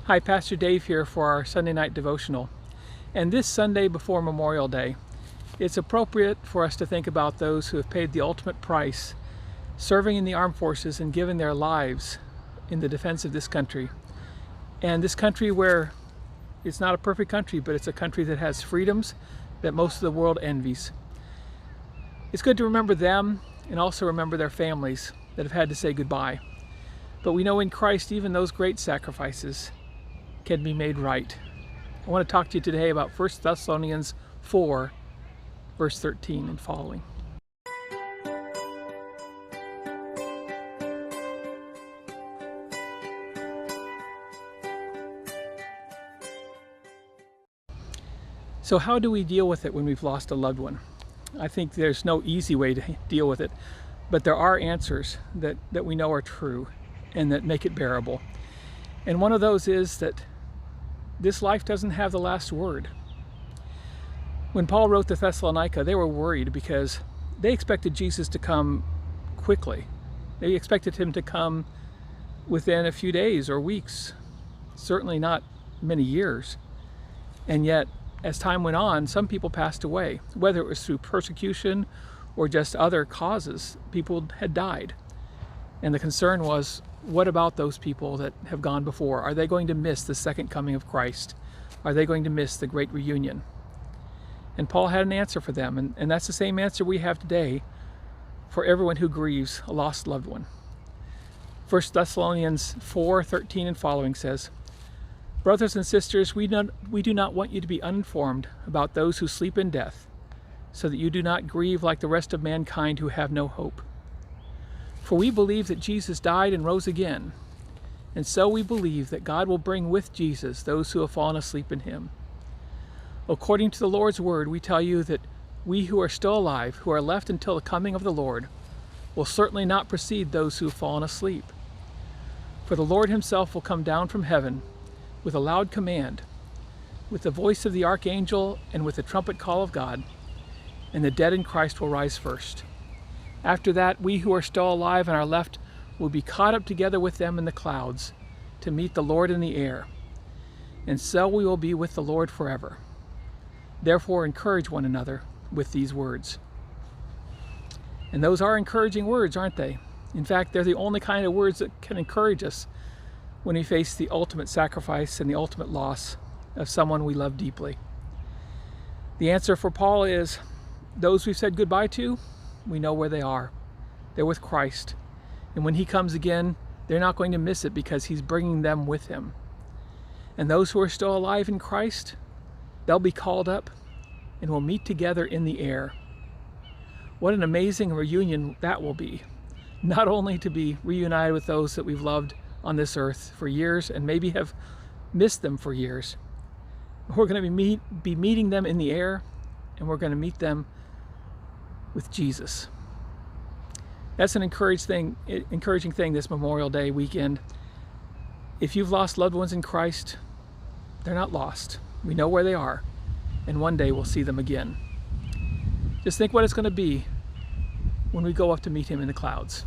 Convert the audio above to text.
Hi, Pastor Dave here for our Sunday night devotional. And this Sunday before Memorial Day, it's appropriate for us to think about those who have paid the ultimate price, serving in the armed forces and giving their lives in the defense of this country. And this country where it's not a perfect country, but it's a country that has freedoms that most of the world envies. It's good to remember them and also remember their families that have had to say goodbye. But we know in Christ even those great sacrifices can be made right. I want to talk to you today about 1 Thessalonians 4, verse 13 and following. So how do we deal with it when we've lost a loved one? I think there's no easy way to deal with it, but there are answers that we know are true and that make it bearable. And one of those is that this life doesn't have the last word. When Paul wrote to Thessalonica, they were worried because they expected Jesus to come quickly. They expected him to come within a few days or weeks, certainly not many years. And yet, as time went on, some people passed away, whether it was through persecution or just other causes. People had died. And the concern was, what about those people that have gone before? Are they going to miss the second coming of Christ? Are they going to miss the great reunion? And Paul had an answer for them, and that's the same answer we have today for everyone who grieves a lost loved one. 1 Thessalonians 4:13 and following says, "Brothers and sisters, we do not want you to be uninformed about those who sleep in death, so that you do not grieve like the rest of mankind who have no hope. For we believe that Jesus died and rose again, and so we believe that God will bring with Jesus those who have fallen asleep in him. According to the Lord's word, we tell you that we who are still alive, who are left until the coming of the Lord, will certainly not precede those who have fallen asleep. For the Lord himself will come down from heaven with a loud command, with the voice of the archangel and with the trumpet call of God, and the dead in Christ will rise first. After that, we who are still alive and are left will be caught up together with them in the clouds to meet the Lord in the air, and so we will be with the Lord forever. Therefore, encourage one another with these words." And those are encouraging words, aren't they? In fact, they're the only kind of words that can encourage us when we face the ultimate sacrifice and the ultimate loss of someone we love deeply. The answer for Paul is, those we've said goodbye to, we know where they are. They're with Christ. And when he comes again, they're not going to miss it because he's bringing them with him. And those who are still alive in Christ, they'll be called up and will meet together in the air. What an amazing reunion that will be. Not only to be reunited with those that we've loved on this earth for years and maybe have missed them for years. We're going to be meeting them in the air, and we're going to meet them with Jesus. That's an encouraging thing this Memorial Day weekend. If you've lost loved ones in Christ, they're not lost. We know where they are, and one day we'll see them again. Just think what it's going to be when we go up to meet him in the clouds.